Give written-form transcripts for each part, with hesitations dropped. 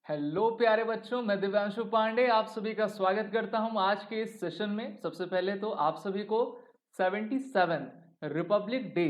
Hello प्यारे बच्चों, मैं दिव्यांशु पांडे आप सभी का स्वागत करता हूं आज के इस सेशन में। सबसे पहले तो आप सभी को 77 रिपब्लिक डे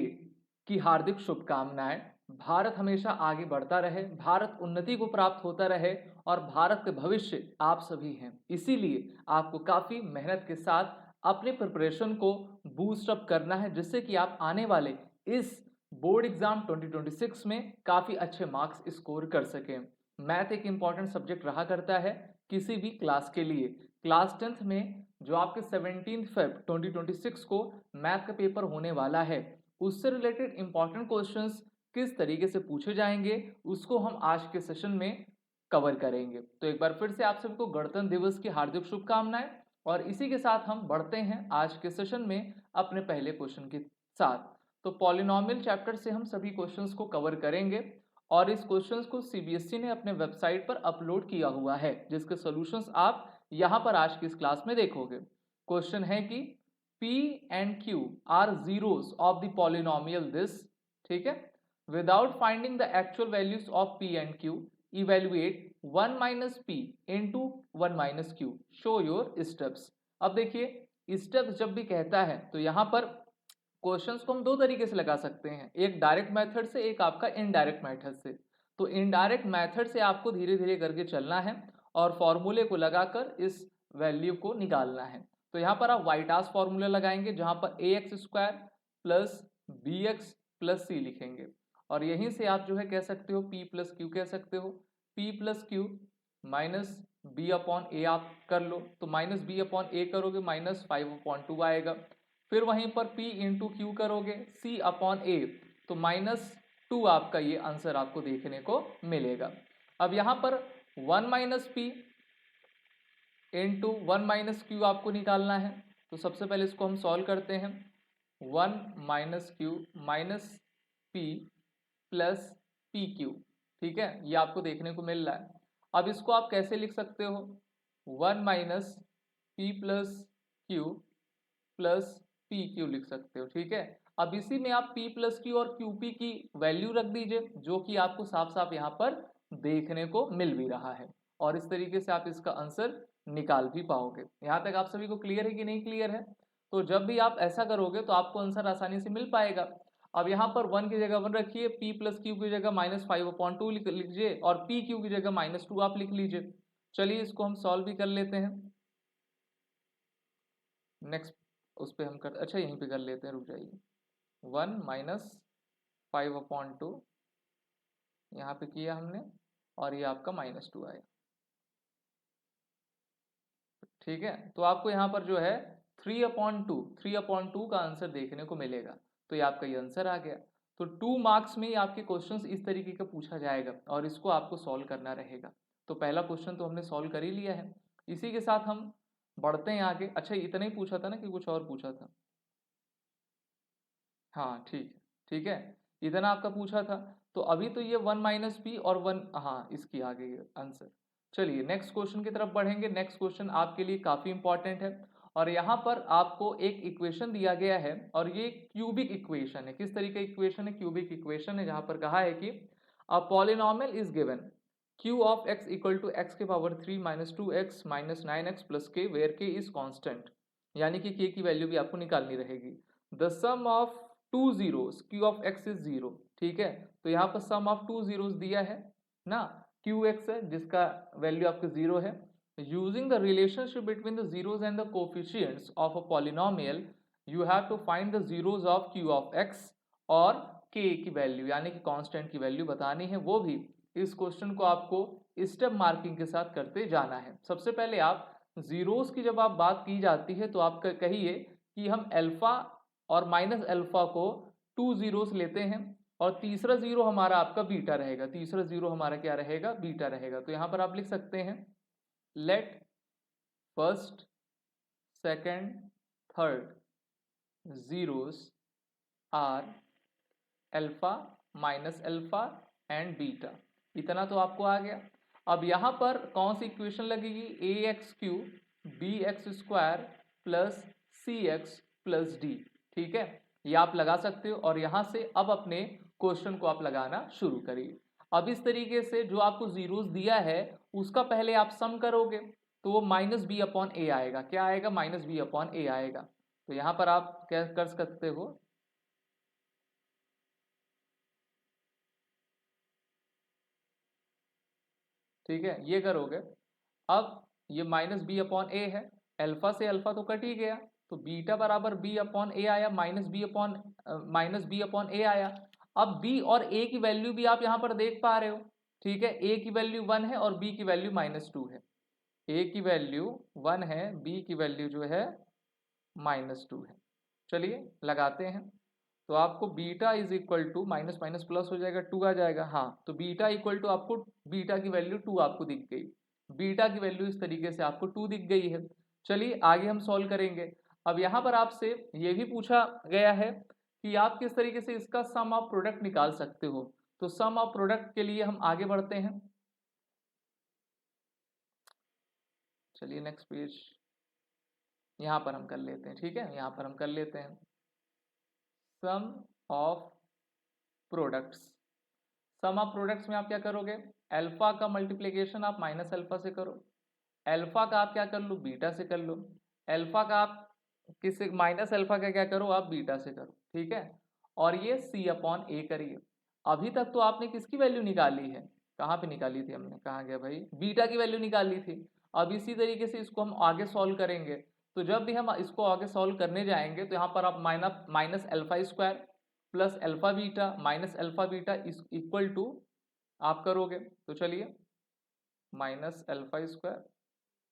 की हार्दिक शुभकामनाएं। भारत हमेशा आगे बढ़ता रहे, भारत उन्नति को प्राप्त होता रहे और भारत का भविष्य आप सभी हैं। इसीलिए आपको काफी मेहनत के साथ अपने प्रिपरेशन को बूस्ट अप करना है, जिससे कि आप आने वाले इस बोर्ड एग्जाम 2026 में काफी अच्छे मार्क्स स्कोर कर सकें। मैथ एक इंपॉर्टेंट सब्जेक्ट रहा करता है किसी भी क्लास के लिए। क्लास 10th में जो आपके 17 फेब 2026 को मैथ का पेपर होने वाला है, उससे रिलेटेड इंपॉर्टेंट क्वेश्चंस किस तरीके से पूछे जाएंगे उसको हम आज के सेशन में कवर करेंगे। तो एक बार फिर से आप सबको गणतंत्र दिवस की हार्दिक शुभकामनाएं और इसी के साथ हम बढ़ते हैं आज के सेशन में अपने पहले क्वेश्चन के साथ। तो पॉलिनोमियल चैप्टर से हम सभी क्वेश्चंस को कवर करेंगे और इस क्वेश्चंस को सीबीएसई ने अपने वेबसाइट पर अपलोड किया हुआ है, जिसके सॉल्यूशंस आप यहां पर आज की इस क्लास में देखोगे। क्वेश्चन है कि P and Q are zeros of the polynomial this, ठीक है। Without finding the actual values of P and Q, evaluate 1 minus P into 1 minus Q, show your steps. अब देखिए, स्टेप्स जब भी कहता है तो यहां पर क्वेश्चंस को हम दो तरीके से लगा सकते हैं, एक डायरेक्ट मेथड से, एक आपका इनडायरेक्ट मेथड से। तो इनडायरेक्ट मेथड से आपको धीरे धीरे करके चलना है और फॉर्मूले को लगाकर इस वैल्यू को निकालना है। तो यहाँ पर आप वाइटास फॉर्मूला लगाएंगे जहां पर a x square plus b x plus c लिखेंगे और यहीं से आप जो है कह सकते हो पी प्लस क्यू कह सकते हो। P plus q minus b upon a आप कर लो, तो माइनस बी अपॉन ए करोगे माइनस 5/2 आएगा। फिर वहीं पर P इंटू क्यू करोगे C अपॉन ए, तो -2 आपका ये आंसर आपको देखने को मिलेगा। अब यहां पर 1 minus P into 1 minus Q आपको निकालना है। तो सबसे पहले इसको हम सॉल्व करते हैं। 1 minus Q minus P plus P Q, ठीक है, ये आपको देखने को मिल रहा है। अब इसको आप कैसे लिख सकते हो, 1 minus P plus Q plus P Q लिख सकते हो, ठीक है। अब इसी में आप पी प्लस क्यू और क्यू पी की वैल्यू रख दीजिए, जो कि आपको साफ साफ यहाँ पर देखने को मिल भी रहा है और इस तरीके से आप इसका आंसर निकाल भी पाओगे। यहाँ तक आप सभी को क्लियर है कि नहीं क्लियर है? तो जब भी आप ऐसा करोगे तो आपको आंसर आसानी से मिल पाएगा। अब यहाँ पर 1 की जगह 1 रखिए, पी प्लस क्यू की जगह -5/2 लिख लीजिए और पी क्यू की जगह -2 आप लिख लीजिए। चलिए इसको हम सॉल्व भी कर लेते हैं। नेक्स्ट उस पर हम कर, अच्छा यहीं पे कर लेते हैं, रुक जाइए। 1 माइनस 5/2 यहाँ पे किया हमने और ये आपका -2 आया, ठीक है। तो आपको यहाँ पर जो है 3/2 का आंसर देखने को मिलेगा। तो ये आपका ये आंसर आ गया। तो 2 मार्क्स में आपके क्वेश्चंस इस तरीके का पूछा जाएगा और इसको आपको सॉल्व करना रहेगा। तो पहला क्वेश्चन तो हमने सॉल्व कर ही लिया है। इसी के साथ हम बढ़ते हैं आगे। अच्छा इतना ही पूछा था ना कि कुछ और पूछा था? हाँ ठीक है, ठीक है, इतना आपका पूछा था। तो अभी तो ये 1 माइनस पी और 1, हाँ इसकी आ गई आंसर। चलिए नेक्स्ट क्वेश्चन की तरफ बढ़ेंगे। नेक्स्ट क्वेश्चन आपके लिए काफी इंपॉर्टेंट है और यहाँ पर आपको एक इक्वेशन दिया गया है और ये क्यूबिक इक्वेशन है। किस तरीके इक्वेशन है? क्यूबिक इक्वेशन है, जहां पर कहा है कि a polynomial is given q of x equal to x के power 3 minus 2x minus 9x plus k where k is constant, यानी कि k की वैल्यू भी आपको निकालनी रहेगी। The sum of two zeros q of x is 0, ठीक है। तो यहाँ पर सम ऑफ टू जीरोस दिया है ना, qx है जिसका वैल्यू आपके 0 है। Using the relationship between the zeros and the coefficients of a polynomial you have to find the zeros of q of x और k की वैल्यू यानी कि कांस्टेंट की वैल्यू बतानी है। वो भी इस क्वेश्चन को आपको स्टेप मार्किंग के साथ करते जाना है। सबसे पहले आप जीरोस की जब आप बात की जाती है तो आप कहिए कि हम अल्फा और माइनस अल्फा को 2 जीरोस लेते हैं और तीसरा जीरो हमारा आपका बीटा रहेगा। तीसरा जीरो हमारा क्या रहेगा? बीटा रहेगा। तो यहां पर आप लिख सकते हैं let first second third zeros are alpha minus alpha and beta. इतना तो आपको आ गया। अब यहां पर कौन सी इक्वेशन लगेगी? A x cube b x square plus c x plus d, ठीक है, ये आप लगा सकते हो और यहां से अब अपने क्वेश्चन को आप लगाना शुरू करिए। अब इस तरीके से जो आपको जीरोस दिया है उसका पहले आप सम करोगे तो वो माइनस बी अपॉन ए आएगा। क्या आएगा? माइनस बी अपॉन ए आएगा। तो यहां पर आप क्या कर सकते हो, ठीक है, ये करोगे। अब ये माइनस बी अपॉन ए है, अल्फा से अल्फा तो कट ही गया, तो बीटा बराबर बी अपॉन ए आया, माइनस बी अपॉन ए आया। अब बी और ए की वैल्यू भी आप यहां पर देख पा रहे हो, ठीक है, ए की वैल्यू 1 है और बी की वैल्यू -2 है। ए की वैल्यू 1 है, बी की वैल्यू जो है -2 है। चलिए लगाते हैं। तो आपको beta is equal to minus minus plus हो जाएगा, 2 आ जाएगा। हाँ, तो बीटा इक्वल टू आपको बीटा की वैल्यू 2 आपको दिख गई, बीटा की वैल्यू इस तरीके से आपको 2 दिख गई है। चलिए आगे हम सॉल्व करेंगे। अब यहाँ पर आपसे ये भी पूछा गया है कि आप किस तरीके से इसका सम ऑफ प्रोडक्ट निकाल सकते हो। तो सम ऑफ प्रोडक्ट के लिए हम आगे बढ़ते हैं। चलिए नेक्स्ट पेज यहाँ पर हम कर लेते हैं, ठीक है, यहाँ पर हम कर लेते हैं sum of products. Sum of products में आप क्या करोगे, अल्फा का मल्टीप्लिकेशन आप माइनस अल्फा से करो, अल्फा का आप क्या कर लो, बीटा से कर लो, अल्फा का आप किसी माइनस अल्फा का क्या करो, आप बीटा से करो, ठीक है। और ये सी अपॉन ए करिए। अभी तक तो आपने किसकी वैल्यू निकाली है, कहाँ पे निकाली थी हमने, कहाँ गया भाई, बीटा की वैल्यू निकाली थी। अब इसी तरीके से इसको हम आगे सॉल्व करेंगे। तो जब भी हम इसको आगे सॉल्व करने जाएंगे तो यहाँ पर आप minus alpha square plus alpha beta minus alpha beta is equal to आप करोगे। तो चलिए minus alpha square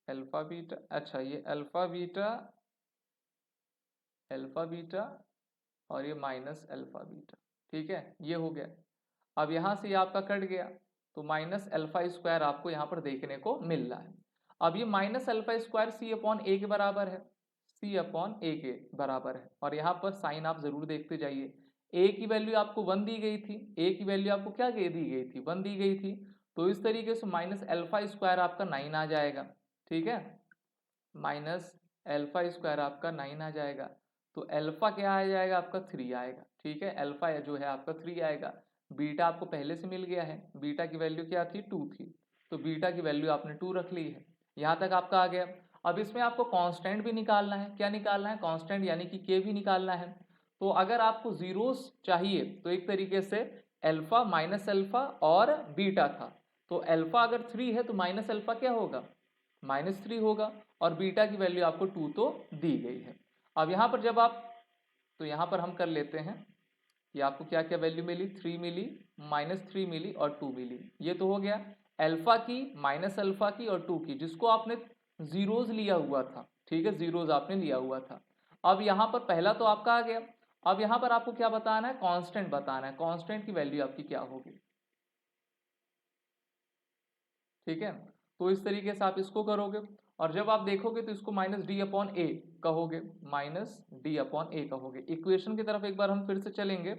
alpha beta, अच्छा ये अल्फा बीटा और ये माइनस अल्फा बीटा, ठीक है, ये हो गया। अब यहाँ से आपका कट गया तो माइनस अल्फा स्क्वायर आपको यहाँ पर देखने को मिल रहा है। अब ये माइनस अल्फा स्क्वायर सी अपॉन ए के बराबर है, सी अपॉन ए के बराबर है। और यहाँ पर साइन आप जरूर देखते जाइए। ए की वैल्यू आपको 1 दी गई थी, ए की वैल्यू आपको क्या दी गई थी, 1 दी गई थी। तो इस तरीके से माइनस अल्फा स्क्वायर आपका 9 आ जाएगा, ठीक है, माइनस अल्फा स्क्वायर आपका 9 आ जाएगा। तो अल्फा क्या आ जाएगा आपका 3 आएगा, ठीक है, अल्फा जो है आपका 3 आएगा। बीटा आपको पहले से मिल गया है, बीटा की वैल्यू क्या थी, 2 थी, तो बीटा की वैल्यू आपने 2 रख ली है। यहाँ तक आपका आ गया। अब इसमें आपको कांस्टेंट भी निकालना है, क्या निकालना है, कांस्टेंट यानी कि के भी निकालना है। तो अगर आपको जीरोस चाहिए तो एक तरीके से अल्फा माइनस अल्फा और बीटा था, तो अल्फा अगर 3 है तो माइनस अल्फा क्या होगा, -3 होगा, और बीटा की वैल्यू आपको 2 तो दी गई है। अब यहाँ पर जब आप, तो यहाँ पर हम कर लेते हैं कि आपको क्या क्या वैल्यू मिली, 3 मिली, -3 मिली और 2 मिली। ये तो हो गया अल्फा की, माइनस अल्फा की और 2 की, जिसको आपने जीरोज लिया हुआ था, ठीक है, जीरोज आपने लिया हुआ था। अब यहाँ पर पहला तो आपका आ गया। अब यहाँ पर आपको क्या बताना है, कांस्टेंट बताना है, कांस्टेंट की वैल्यू आपकी क्या होगी, ठीक है। तो इस तरीके से आप इसको करोगे और जब आप देखोगे तो इसको माइनस डी अपॉन ए कहोगे, माइनस डी अपॉन ए कहोगे। इक्वेशन की तरफ एक बार हम फिर से चलेंगे,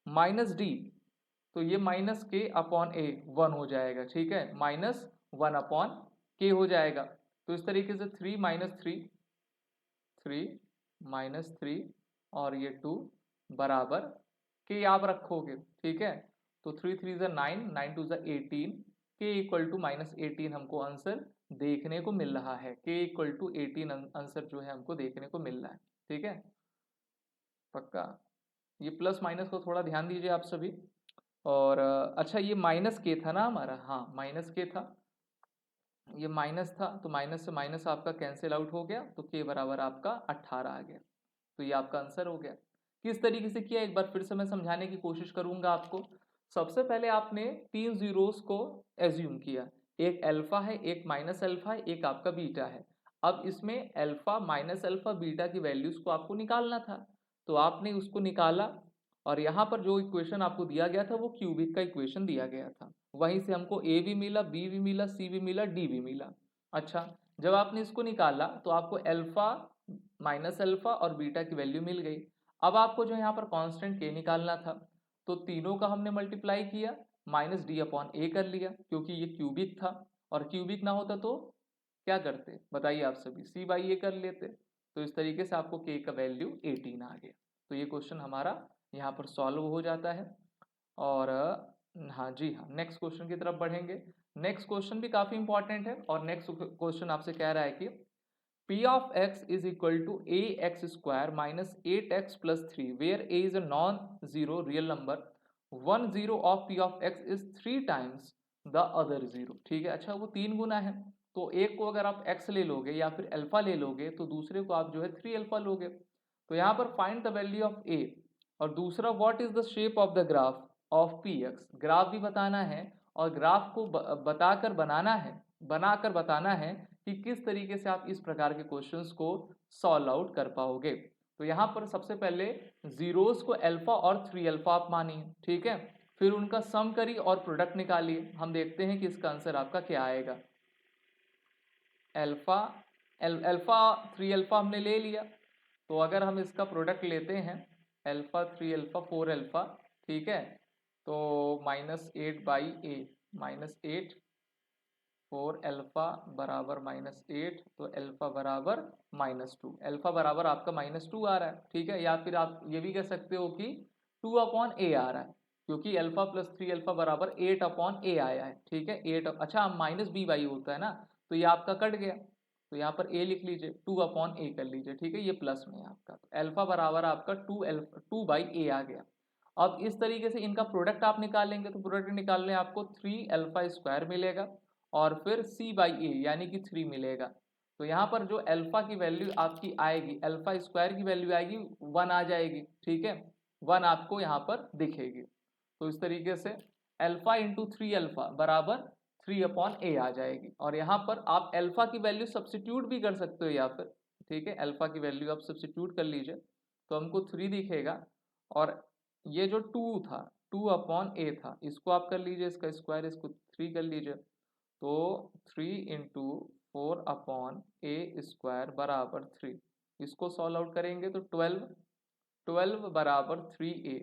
माइनस डी, तो ये माइनस के अपॉन ए 1 हो जाएगा, ठीक है, -1 अपॉन के हो जाएगा। तो इस तरीके से 3 -3 और ये 2 बराबर के आप रखोगे, ठीक है। तो 3 3 ज़ा 9, 9 2 ज़ा 18, के इक्वल टू -18 हमको आंसर देखने को मिल रहा है, के इक्वल टू 18 आंसर जो है हमको देखने को मिल रहा है, ठीक है, पक्का। ये प्लस माइनस को थोड़ा ध्यान दीजिए आप सभी। और अच्छा ये माइनस के था ना हमारा, हाँ माइनस के था, ये माइनस था, तो माइनस से माइनस आपका कैंसिल आउट हो गया, तो के बराबर आपका 18 आ गया। तो ये आपका आंसर हो गया। किस तरीके से किया एक बार फिर से मैं समझाने की कोशिश करूंगा आपको। सबसे पहले आपने 3 जीरोस को एज्यूम किया, एक अल्फा है, एक माइनस अल्फा है, एक आपका बीटा है। अब इसमें अल्फा माइनस अल्फा बीटा की वैल्यूज को आपको निकालना था, तो आपने उसको निकाला। और यहाँ पर जो इक्वेशन आपको दिया गया था वो क्यूबिक का इक्वेशन दिया गया था, वहीं से हमको ए भी मिला, बी भी मिला, सी भी मिला, डी भी मिला। अच्छा, जब आपने इसको निकाला तो आपको अल्फा माइनस अल्फा और बीटा की वैल्यू मिल गई। अब आपको जो यहाँ पर कांस्टेंट के निकालना था, तो तीनों का हमने मल्टीप्लाई किया, माइनस डी अपॉन ए कर लिया, क्योंकि ये क्यूबिक था, और क्यूबिक ना होता तो क्या करते बताइए आप सभी, सी बाई ए कर लेते। तो इस तरीके से आपको के का वैल्यू 18 आ गया। तो ये क्वेश्चन हमारा यहाँ पर सॉल्व हो जाता है। और हाँ जी हाँ, नेक्स्ट क्वेश्चन की तरफ बढ़ेंगे। नेक्स्ट क्वेश्चन भी काफी इंपॉर्टेंट है और नेक्स्ट क्वेश्चन आपसे कह रहा है कि P of x is equal to ax square minus 8x plus 3 where a is a non-zero real number. One zero of P of x is 3 times the other zero. ठीक है, अच्छा वो 3 गुना है तो एक को अगर आप x ले लोगे या फिर अल्फा ले लोगे तो दूसरे को आप जो है 3 अल्फा लोगे। तो यहाँ पर find the value of a और दूसरा what is the shape of the graph of px। Graph भी बताना है और ग्राफ को बताकर बनाकर बताना है कि किस तरीके से आप इस प्रकार के क्वेश्चंस को सॉल्व आउट कर पाओगे। तो यहाँ पर सबसे पहले जीरोस को अल्फा और 3 अल्फा आप मानिए, ठीक है, फिर उनका सम करिए और प्रोडक्ट निकालिए। हम देखते हैं कि इसका आंसर आपका क्या आएगा। अल्फा अल्फा 3 अल्फा हमने ले लिया, तो अगर हम इसका प्रोडक्ट लेते हैं अल्फा 3 अल्फा 4 अल्फा, ठीक है, तो -8/a -8 4 अल्फा बराबर -8 तो अल्फा बराबर -2। अल्फा बराबर आपका -2 आ रहा है, ठीक है, या फिर आप ये भी कह सकते हो कि 2/a आ रहा है क्योंकि अल्फा प्लस 3 अल्फा बराबर 8/a आया है, ठीक है, 8। अच्छा -b/, होता है ना, तो ये आपका कट गया, तो यहाँ पर a लिख लीजिए, 2/a कर लीजिए, ठीक है, ये प्लस में है आपका। तो अल्फा बराबर आपका 2/a आ गया। अब इस तरीके से इनका प्रोडक्ट आप निकालेंगे तो प्रोडक्ट निकालने आपको 3 अल्फा स्क्वायर मिलेगा और फिर c/a यानी कि 3 मिलेगा। तो यहाँ पर जो अल्फा की वैल्यू आपकी आएगी, अल्फा स्क्वायर की वैल्यू आएगी 1 आ जाएगी, ठीक है, 1 आपको यहाँ पर दिखेगी। तो इस तरीके से अल्फा इंटू 3 अल्फा बराबर 3/a आ जाएगी। और यहाँ पर आप अल्फा की वैल्यू सब्सिट्यूट भी कर सकते हो, या फिर ठीक है अल्फा की वैल्यू आप सब्सिट्यूट कर लीजिए तो हमको 3 दिखेगा और ये जो 2 था 2/a था, इसको आप कर लीजिए, इसका स्क्वायर, इसको 3 कर लीजिए, तो 3 इंटू 4/a स्क्वायर बराबर 3। इसको सॉल्व आउट करेंगे तो 12 बराबर 3a।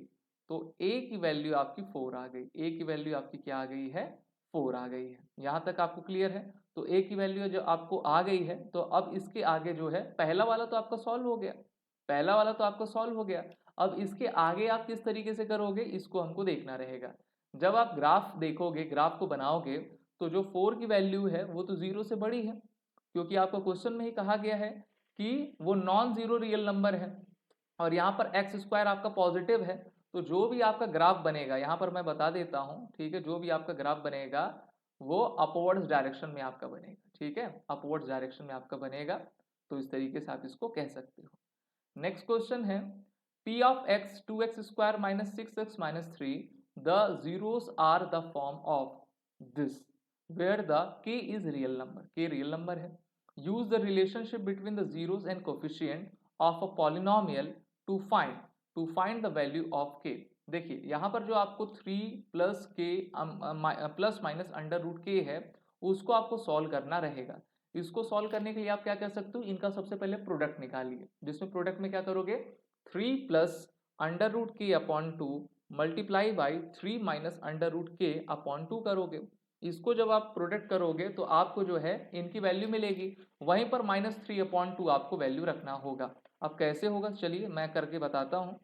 तो a की वैल्यू आपकी 4 आ गई, a की वैल्यू आपकी क्या आ गई है, 4 आ गई है। यहाँ तक आपको क्लियर है। तो a की वैल्यू जो आपको आ गई है, तो अब इसके आगे जो है पहला वाला तो आपका सॉल्व हो गया, पहला वाला तो आपका सॉल्व हो गया। अब इसके आगे आप किस तरीके से करोगे इसको हमको देखना रहेगा। जब आप ग्राफ देखोगे, ग्राफ को बनाओगे, तो जो 4 की वैल्यू है वो तो 0 से बड़ी है क्योंकि आपका क्वेश्चन में ही कहा गया है कि वो नॉन जीरो रियल नंबर है और यहाँ पर एक्स स्क्वायर आपका पॉजिटिव है। तो जो भी आपका ग्राफ बनेगा, यहाँ पर मैं बता देता हूँ, ठीक है, जो भी आपका ग्राफ बनेगा वो अपवर्ड्स डायरेक्शन में आपका बनेगा, ठीक है, अपवर्ड्स डायरेक्शन में आपका बनेगा। तो इस तरीके से आप इसको कह सकते हो। नेक्स्ट क्वेश्चन है P of x 2x square minus 6x minus 3 the zeros are the form of this where the k is real number, k real number है। use the relationship between the zeros and coefficient of a polynomial to find the value of k। देखिए यहाँ पर जो आपको 3 plus के plus minus under root के है उसको आपको सॉल्व करना रहेगा। इसको सॉल्व करने के लिए आप क्या कर सकते हो, इनका सबसे पहले प्रोडक्ट निकालिए, जिसमें प्रोडक्ट में क्या करोगे 3 plus under root k upon 2 multiply by 3 minus under root k upon 2 करोगे। इसको जब आप प्रोडक्ट करोगे तो आपको जो है इनकी वैल्यू मिलेगी, वहीं पर -3/2 आपको वैल्यू रखना होगा। अब कैसे होगा चलिए मैं करके बताता हूँ।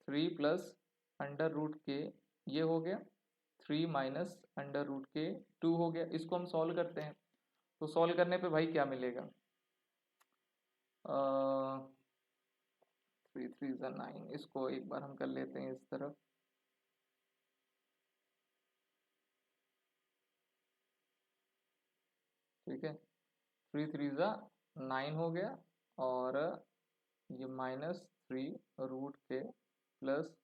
3 प्लस अंडर रूट के ये हो गया, 3 माइनस अंडर रूट के 2 हो गया। इसको हम सॉल्व करते हैं तो सॉल्व करने पे भाई क्या मिलेगा, 3 3 9। इसको एक बार हम कर लेते हैं इस तरफ, ठीक है, 3 3 9 हो गया और ये -3 रूट के प्लस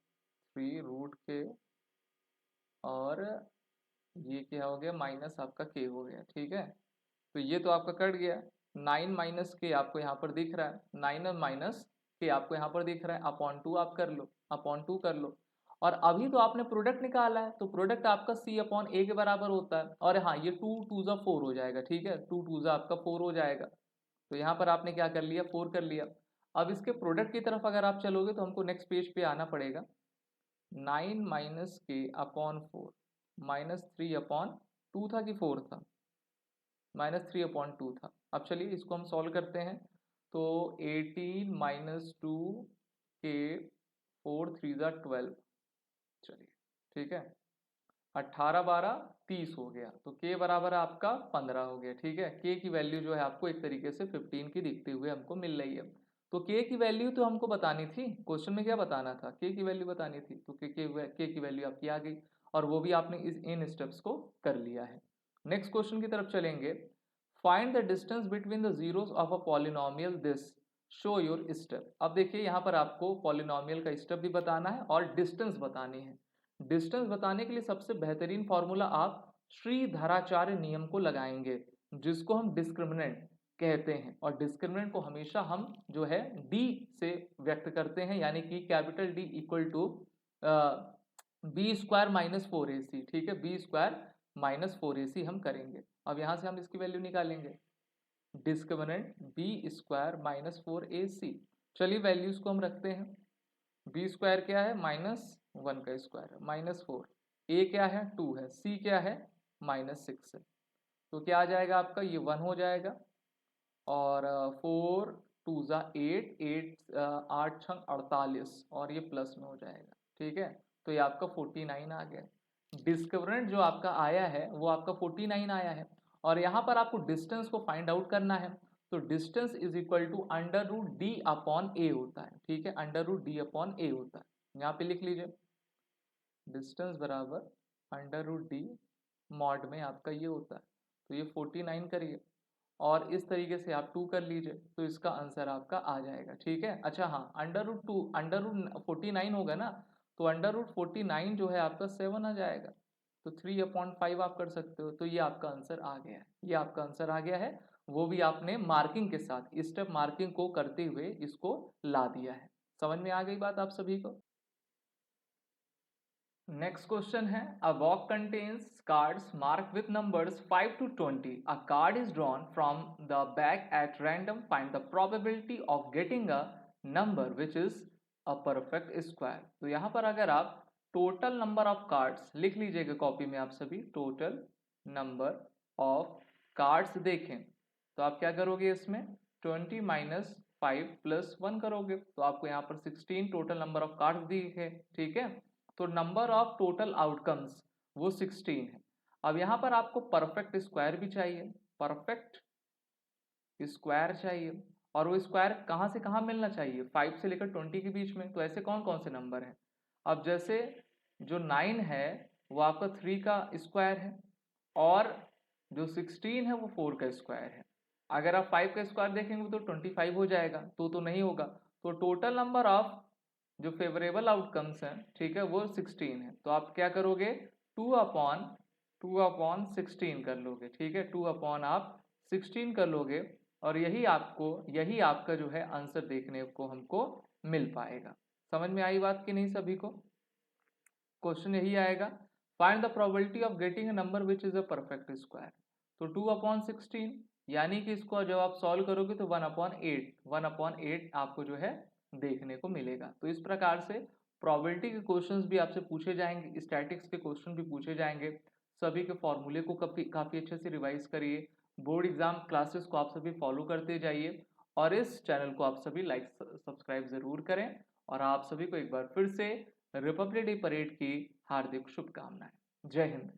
3 रूट के और ये क्या हो गया माइनस आपका के हो गया, ठीक है। तो ये तो आपका कट गया, 9 माइनस के आपको यहाँ पर दिख रहा है, 9 और माइनस के आपको यहाँ पर दिख रहा है, अपॉन 2 आप कर लो, अपॉन 2 कर लो। और अभी तो आपने प्रोडक्ट निकाला है तो प्रोडक्ट आपका c/a के बराबर होता है। और हाँ ये 2 2 4 हो जाएगा, ठीक है, 2 2 आपका 4 हो जाएगा। तो यहाँ पर आपने क्या कर लिया, 4 कर लिया। अब इसके प्रोडक्ट की तरफ अगर आप चलोगे तो हमको नेक्स्ट पेज पे आना पड़ेगा। 9 माइनस के अपॉन 4 -3/2 था कि 4 था, -3/2 था। अब चलिए इसको हम सॉल्व करते हैं तो 18 माइनस 2 के 4 3 12, चलिए ठीक है। 18 12 30 हो गया, तो k बराबर आपका 15 हो गया। ठीक है, k की वैल्यू जो है आपको एक तरीके से 15 की दिखते हुए हमको मिल रही है। तो k की वैल्यू तो हमको बतानी थी, क्वेश्चन में क्या बताना था, k की वैल्यू बतानी थी, तो k की वैल्यू आपकी आ गई और वो भी आपने इन स्टेप्स को कर लिया है। नेक्स्ट क्वेश्चन की तरफ चलेंगे। Find the distance between the zeros of a polynomial this, show your step. अब देखिए यहाँ पर आपको पॉलिनोमियल का स्टेप भी बताना है और डिस्टेंस बतानी है। डिस्टेंस बताने के लिए सबसे बेहतरीन फॉर्मूला आप श्रीधराचार्य नियम को लगाएंगे, जिसको हम डिस्क्रिमिनेंट कहते हैं, और डिस्क्रिमिनेंट को हमेशा हम जो है d से व्यक्त करते हैं, यानी कि capital D equal to b square minus 4ac। ठीक है, बी स्क्वायर माइनस 4ac हम करेंगे। अब यहां से हम इसकी वैल्यू निकालेंगे, discriminant B square minus 4ac। चलिए वैल्यूज को हम रखते हैं। बी स्क्वायर क्या है, -1 का स्क्वायर, -4, ए क्या है 2 है, सी क्या है -6 है। तो क्या आ जाएगा आपका, ये 1 हो जाएगा, और 4 2 ज़ा 8, 8 छंग 48, और ये प्लस में हो जाएगा। ठीक है, तो ये आपका 49 आ गया। डिस्क्रिमिनेंट जो आपका आया है वो आपका 49 आया है, और यहाँ पर आपको डिस्टेंस को फाइंड आउट करना है। तो distance is equal to under root d upon a होता है। ठीक है, under root d upon a होता है, यहाँ पे लिख लीजिए डिस्टेंस बराबर अंडर रूट डी मॉड में आपका ये होता है। तो ये 49 करिए और इस तरीके से आप 2 कर लीजिए, तो इसका आंसर आपका आ जाएगा। ठीक है, अच्छा हाँ, अंडर रूट 49 होगा ना, तो अंडर रूट 49 जो है आपका 7 आ जाएगा, तो 3/5 आप कर सकते हो। तो ये आपका आंसर आ गया है, ये आपका आंसर आ गया है, वो भी आपने मार्किंग के साथ स्टेप मार्किंग को करते हुए इसको ला दिया है। समझ में आ गई बात आप सभी को। नेक्स्ट क्वेश्चन है, अ box contains cards marked with numbers 5 to 20. A card is drawn from the back at random. Find the probability of getting a number which is a perfect square. तो यहाँ पर अगर आप टोटल नंबर ऑफ कार्ड्स लिख लीजिएगा copy में आप सभी, टोटल नंबर ऑफ कार्ड्स देखें तो आप क्या करोगे, इसमें 20 माइनस 5 प्लस 1 करोगे, तो आपको यहाँ पर 16 टोटल नंबर ऑफ कार्ड्स दिखे। ठीक है, तो नंबर ऑफ टोटल आउटकम्स वो 16 है। अब यहाँ पर आपको परफेक्ट स्क्वायर भी चाहिए, परफेक्ट स्क्वायर चाहिए, और वो स्क्वायर कहाँ से कहाँ मिलना चाहिए, 5 से लेकर 20 के बीच में। तो ऐसे कौन कौन से नंबर हैं, अब जैसे जो 9 है वो आपका 3 का स्क्वायर है, और जो 16 है वो 4 का स्क्वायर है। अगर आप 5 का स्क्वायर देखेंगे तो 25 हो जाएगा, तो नहीं होगा। तो टोटल नंबर ऑफ जो फेवरेबल आउटकम्स हैं, ठीक है, वो 16 है। तो आप क्या करोगे, 2/16 कर लोगे। ठीक है, 2/16 कर लोगे, और यही आपका जो है आंसर देखने को हमको मिल पाएगा। समझ में आई बात कि नहीं सभी को। क्वेश्चन यही आएगा, find the probability of getting a number which is a perfect square. तो 2/16, यानी कि इसको जब आप सॉल्व करोगे तो 1/8 आपको जो है देखने को मिलेगा। तो इस प्रकार से प्रोबेबिलिटी के क्वेश्चंस भी आपसे पूछे जाएंगे, स्टैटिक्स के क्वेश्चन भी पूछे जाएंगे। सभी के फॉर्मूले को काफ़ी अच्छे से रिवाइज करिए, बोर्ड एग्जाम क्लासेस को आप सभी फॉलो करते जाइए, और इस चैनल को आप सभी लाइक सब्सक्राइब ज़रूर करें। और आप सभी को एक बार फिर से रिपब्लिक डे परेड की हार्दिक शुभकामनाएं। जय हिंद।